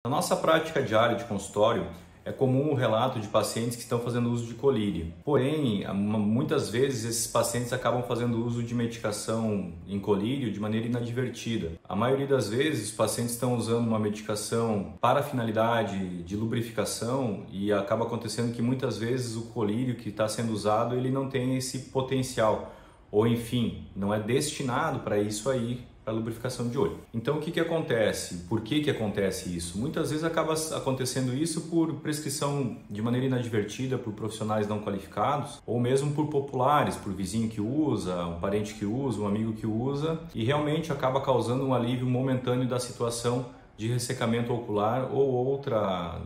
Na nossa prática diária de consultório, é comum o relato de pacientes que estão fazendo uso de colírio. Porém, muitas vezes esses pacientes acabam fazendo uso de medicação em colírio de maneira inadvertida. A maioria das vezes, os pacientes estão usando uma medicação para a finalidade de lubrificação e acaba acontecendo que muitas vezes o colírio que está sendo usado ele não tem esse potencial, ou enfim, não é destinado para isso aí, para lubrificação de olho. Então o que acontece? Por que acontece isso? Muitas vezes acaba acontecendo isso por prescrição de maneira inadvertida por profissionais não qualificados ou mesmo por populares, por vizinho que usa, um parente que usa, um amigo que usa e realmente acaba causando um alívio momentâneo da situação de ressecamento ocular ou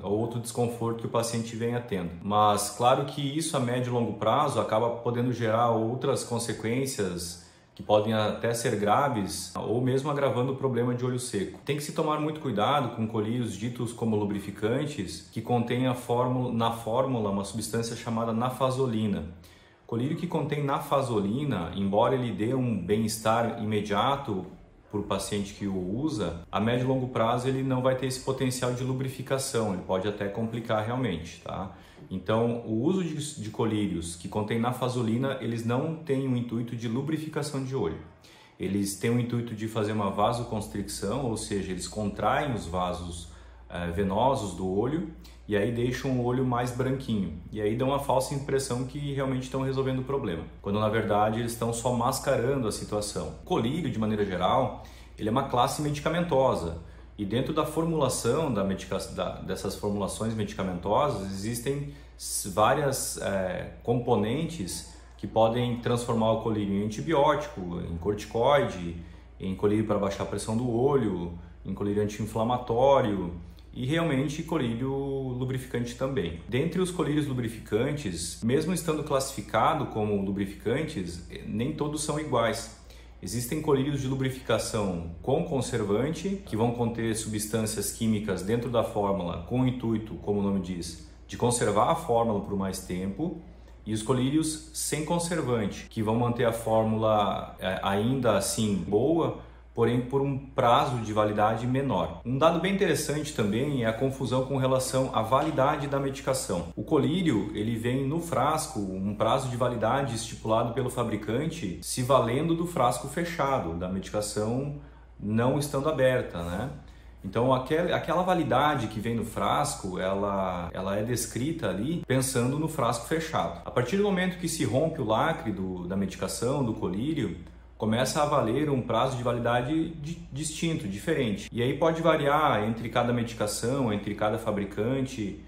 outro desconforto que o paciente venha tendo. Mas claro que isso a médio e longo prazo acaba podendo gerar outras consequências que podem até ser graves ou mesmo agravando o problema de olho seco. Tem que se tomar muito cuidado com colírios ditos como lubrificantes que contêm na fórmula uma substância chamada nafazolina. Colírio que contém nafazolina, embora ele dê um bem-estar imediato para o paciente que o usa, a médio e longo prazo ele não vai ter esse potencial de lubrificação, ele pode até complicar realmente, tá? Então, o uso de colírios que contém nafazolina, eles não têm o intuito de lubrificação de olho. Eles têm o intuito de fazer uma vasoconstricção, ou seja, eles contraem os vasos venosos do olho e aí deixam o olho mais branquinho. E aí dão uma falsa impressão que realmente estão resolvendo o problema, quando na verdade eles estão só mascarando a situação. O colírio, de maneira geral, ele é uma classe medicamentosa. E dentro da formulação dessas formulações medicamentosas existem várias componentes que podem transformar o colírio em antibiótico, em corticoide, em colírio para baixar a pressão do olho, em colírio anti-inflamatório e realmente colírio lubrificante também. Dentre os colírios lubrificantes, mesmo estando classificado como lubrificantes, nem todos são iguais. Existem colírios de lubrificação com conservante, que vão conter substâncias químicas dentro da fórmula com o intuito, como o nome diz, de conservar a fórmula por mais tempo, e os colírios sem conservante, que vão manter a fórmula ainda assim boa, porém por um prazo de validade menor. Um dado bem interessante também é a confusão com relação à validade da medicação. O colírio, ele vem no frasco, um prazo de validade estipulado pelo fabricante, se valendo do frasco fechado, da medicação não estando aberta, né? Então aquela validade que vem no frasco, ela é descrita ali pensando no frasco fechado. A partir do momento que se rompe o lacre da medicação, do colírio, começa a valer um prazo de validade distinto, diferente. E aí pode variar entre cada medicação, entre cada fabricante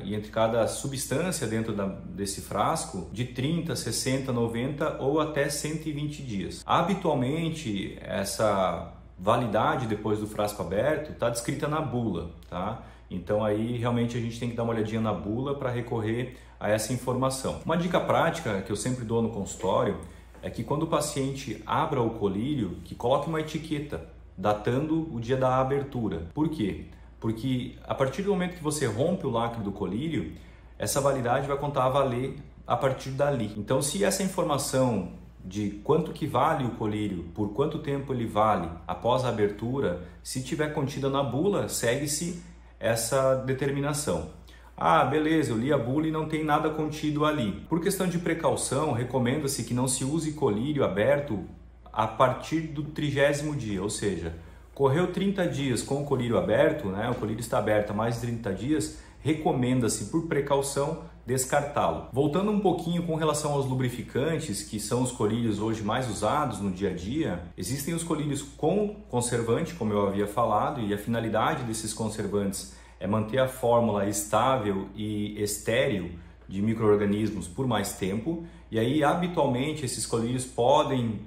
e entre cada substância dentro desse frasco de 30, 60, 90 ou até 120 dias. Habitualmente, essa validade depois do frasco aberto está descrita na bula, tá? Então aí realmente a gente tem que dar uma olhadinha na bula para recorrer a essa informação. Uma dica prática que eu sempre dou no consultório é que quando o paciente abra o colírio, que coloque uma etiqueta datando o dia da abertura. Por quê? Porque a partir do momento que você rompe o lacre do colírio, essa validade vai contar a valer a partir dali. Então, se essa informação de quanto que vale o colírio, por quanto tempo ele vale após a abertura, se tiver contida na bula, segue-se essa determinação. Ah, beleza, eu li a bula e não tem nada contido ali. Por questão de precaução, recomenda-se que não se use colírio aberto a partir do 30º dia, ou seja, correu 30 dias com o colírio aberto, né? O colírio está aberto há mais de 30 dias, recomenda-se, por precaução, descartá-lo. Voltando um pouquinho com relação aos lubrificantes, que são os colírios hoje mais usados no dia a dia, existem os colírios com conservante, como eu havia falado, e a finalidade desses conservantes é manter a fórmula estável e estéril de micro-organismos por mais tempo. E aí, habitualmente, esses colírios podem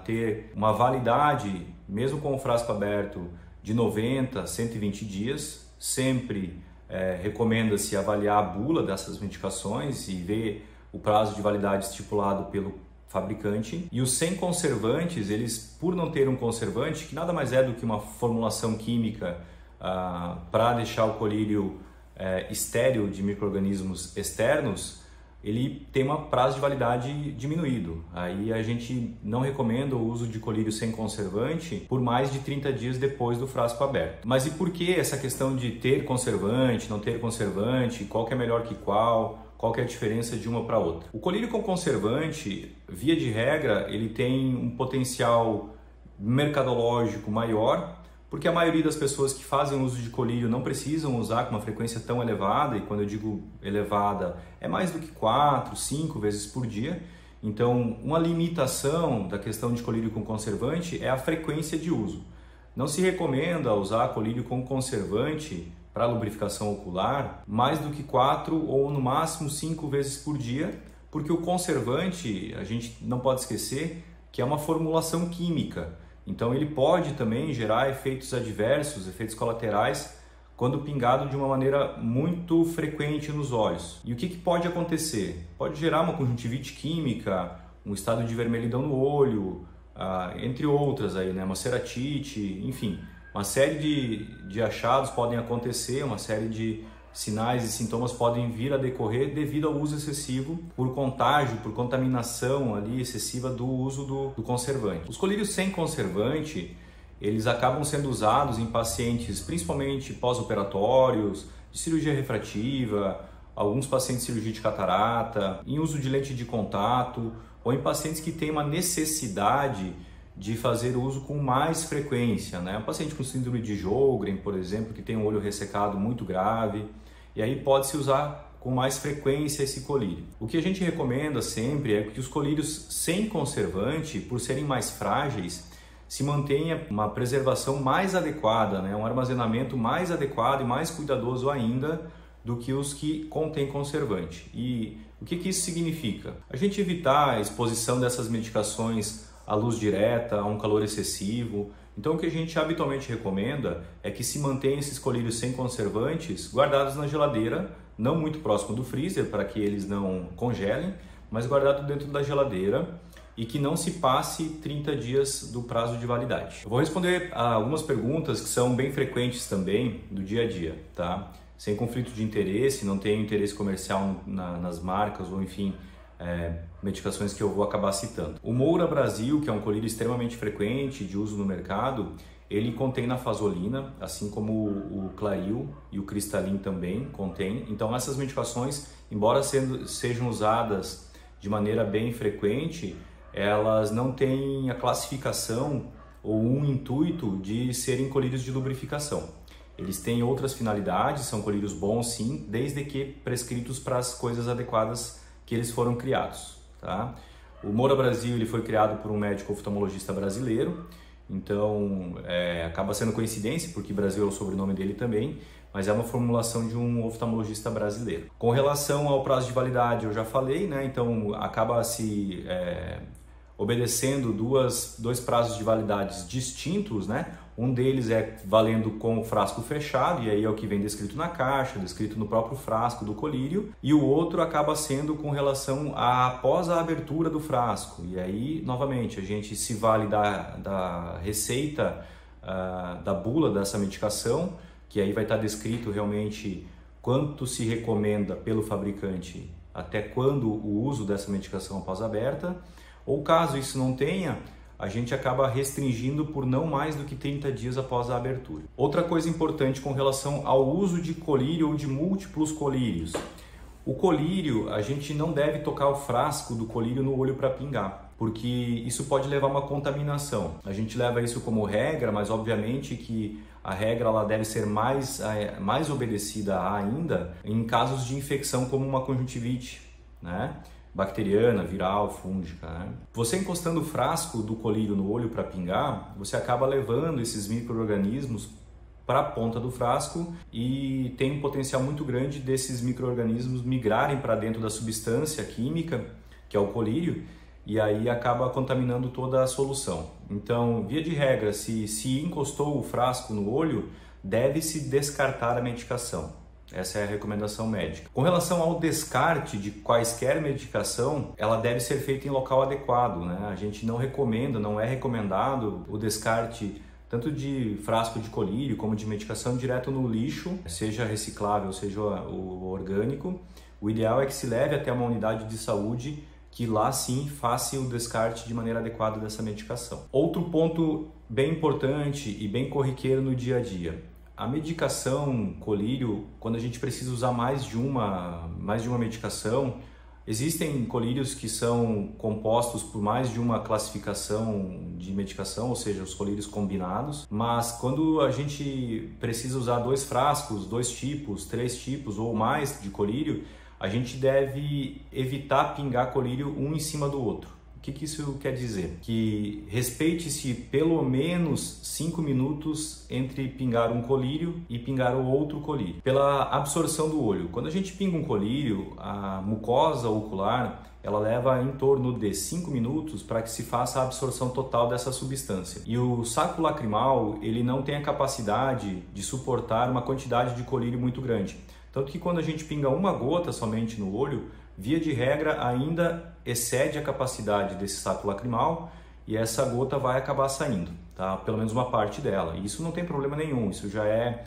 ter uma validade, mesmo com o frasco aberto, de 90 a 120 dias. Sempre recomenda-se avaliar a bula dessas medicações e ver o prazo de validade estipulado pelo fabricante. E os sem conservantes, eles, por não ter um conservante, que nada mais é do que uma formulação química para deixar o colírio estéril de micro-organismos externos, ele tem um prazo de validade diminuído. Aí a gente não recomenda o uso de colírio sem conservante por mais de 30 dias depois do frasco aberto. Mas e por que essa questão de ter conservante, não ter conservante, qual que é melhor que qual que é a diferença de uma para outra? O colírio com conservante, via de regra, ele tem um potencial mercadológico maior, porque a maioria das pessoas que fazem uso de colírio não precisam usar com uma frequência tão elevada, e quando eu digo elevada, é mais do que 4, 5 vezes por dia. Então, uma limitação da questão de colírio com conservante é a frequência de uso. Não se recomenda usar colírio com conservante para lubrificação ocular mais do que 4 ou no máximo 5 vezes por dia, porque o conservante, a gente não pode esquecer que é uma formulação química. Então ele pode também gerar efeitos adversos, efeitos colaterais, quando pingado de uma maneira muito frequente nos olhos. E o que pode acontecer? Pode gerar uma conjuntivite química, um estado de vermelhidão no olho, entre outras aí, né? Uma ceratite, enfim. Uma série de achados podem acontecer, uma série de sinais e sintomas podem vir a decorrer devido ao uso excessivo por contágio, por contaminação ali excessiva do uso do conservante. Os colírios sem conservante, eles acabam sendo usados em pacientes principalmente pós-operatórios, de cirurgia refrativa, alguns pacientes de cirurgia de catarata, em uso de lente de contato ou em pacientes que têm uma necessidade de fazer uso com mais frequência, né? Um paciente com síndrome de Sjögren, por exemplo, que tem um olho ressecado muito grave, e aí pode-se usar com mais frequência esse colírio. O que a gente recomenda sempre é que os colírios sem conservante, por serem mais frágeis, se mantenha uma preservação mais adequada, né? Um armazenamento mais adequado e mais cuidadoso ainda do que os que contêm conservante. E o que isso significa? A gente evitar a exposição dessas medicações à luz direta, a um calor excessivo. Então o que a gente habitualmente recomenda é que se mantenha esses colírios sem conservantes guardados na geladeira, não muito próximo do freezer para que eles não congelem, mas guardado dentro da geladeira e que não se passe 30 dias do prazo de validade. Eu vou responder a algumas perguntas que são bem frequentes também do dia a dia, tá? Sem conflito de interesse, não tenho interesse comercial nas marcas ou enfim, medicações que eu vou acabar citando. O Moura Brasil, que é um colírio extremamente frequente de uso no mercado, ele contém nafazolina, assim como o Claril e o Cristalin também contém. Então essas medicações, embora sejam usadas de maneira bem frequente, elas não têm a classificação ou um intuito de serem colírios de lubrificação. Eles têm outras finalidades, são colírios bons sim, desde que prescritos para as coisas adequadas que eles foram criados, tá? O Moura Brasil ele foi criado por um médico oftalmologista brasileiro, então acaba sendo coincidência, porque Brasil é o sobrenome dele também, mas é uma formulação de um oftalmologista brasileiro. Com relação ao prazo de validade, eu já falei, né? Então acaba se obedecendo dois prazos de validades distintos, né? Um deles é valendo com o frasco fechado, e aí é o que vem descrito na caixa, descrito no próprio frasco do colírio, e o outro acaba sendo com relação após a abertura do frasco. E aí, novamente, a gente se vale da receita, da bula dessa medicação, que aí vai estar descrito realmente quanto se recomenda pelo fabricante, até quando o uso dessa medicação após aberta, ou caso isso não tenha, a gente acaba restringindo por não mais do que 30 dias após a abertura. Outra coisa importante com relação ao uso de colírio ou de múltiplos colírios. O colírio, a gente não deve tocar o frasco do colírio no olho para pingar, porque isso pode levar a uma contaminação. A gente leva isso como regra, mas obviamente que a regra ela deve ser mais obedecida ainda em casos de infecção como uma conjuntivite, né? Bacteriana, viral, fúngica, né? Você encostando o frasco do colírio no olho para pingar, você acaba levando esses micro-organismos para a ponta do frasco e tem um potencial muito grande desses micro-organismos migrarem para dentro da substância química, que é o colírio, e aí acaba contaminando toda a solução. Então, via de regra, se encostou o frasco no olho, deve-se descartar a medicação. Essa é a recomendação médica. Com relação ao descarte de quaisquer medicação, ela deve ser feita em local adequado, né? A gente não recomenda, não é recomendado o descarte tanto de frasco de colírio como de medicação direto no lixo, seja reciclável, seja o orgânico, O ideal é que se leve até uma unidade de saúde que lá sim faça o descarte de maneira adequada dessa medicação. Outro ponto bem importante e bem corriqueiro no dia a dia. A medicação colírio, quando a gente precisa usar mais de uma medicação, existem colírios que são compostos por mais de uma classificação de medicação, ou seja, os colírios combinados, mas quando a gente precisa usar 2 frascos, 2 tipos, 3 tipos ou mais de colírio, a gente deve evitar pingar colírio um em cima do outro. O que isso quer dizer? Que respeite-se pelo menos 5 minutos entre pingar um colírio e pingar o outro colírio. Pela absorção do olho. Quando a gente pinga um colírio, a mucosa ocular ela leva em torno de 5 minutos para que se faça a absorção total dessa substância. E o saco lacrimal ele não tem a capacidade de suportar uma quantidade de colírio muito grande. Tanto que quando a gente pinga uma gota somente no olho, via de regra ainda excede a capacidade desse saco lacrimal e essa gota vai acabar saindo, tá? Pelo menos uma parte dela. E isso não tem problema nenhum, isso já é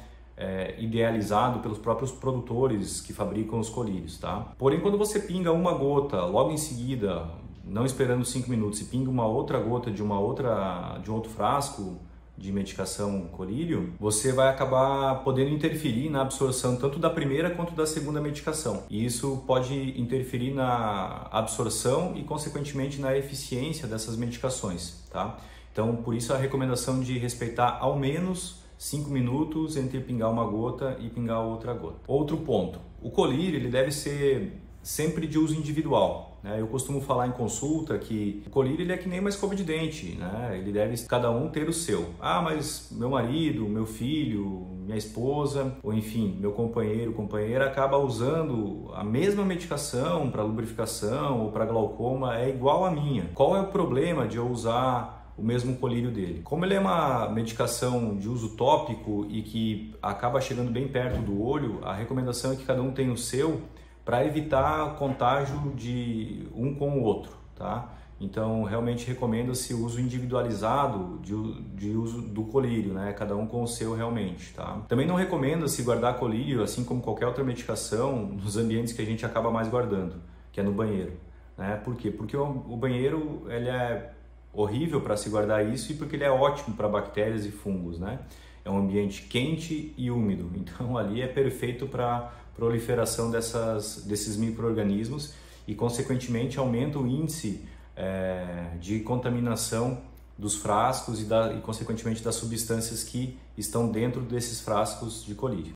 idealizado pelos próprios produtores que fabricam os colírios, tá? Porém, quando você pinga uma gota, logo em seguida, não esperando 5 minutos, e pinga uma outra gota de um outro frasco de medicação colírio, você vai acabar podendo interferir na absorção tanto da primeira quanto da segunda medicação. E isso pode interferir na absorção e, consequentemente, na eficiência dessas medicações, tá? Então, por isso a recomendação de respeitar ao menos 5 minutos entre pingar uma gota e pingar outra gota. Outro ponto, o colírio ele deve ser sempre de uso individual, né? Eu costumo falar em consulta que o colírio ele é que nem uma escova de dente, né? Ele deve cada um ter o seu. Ah, mas meu marido, meu filho, minha esposa, ou enfim, meu companheiro, companheira acaba usando a mesma medicação para lubrificação ou para glaucoma, é igual à minha. Qual é o problema de eu usar o mesmo colírio dele? Como ele é uma medicação de uso tópico e que acaba chegando bem perto do olho, a recomendação é que cada um tenha o seu, para evitar contágio de um com o outro, tá? Então, realmente recomenda-se o uso individualizado de uso do colírio, né? Cada um com o seu realmente, tá? Também não recomenda-se guardar colírio, assim como qualquer outra medicação, nos ambientes que a gente acaba mais guardando, que é no banheiro, né? Por quê? Porque o banheiro, ele é horrível para se guardar isso e porque ele é ótimo para bactérias e fungos, né? É um ambiente quente e úmido, então ali é perfeito para proliferação desses micro-organismos e, consequentemente, aumenta o índice de contaminação dos frascos e, consequentemente, das substâncias que estão dentro desses frascos de colírio.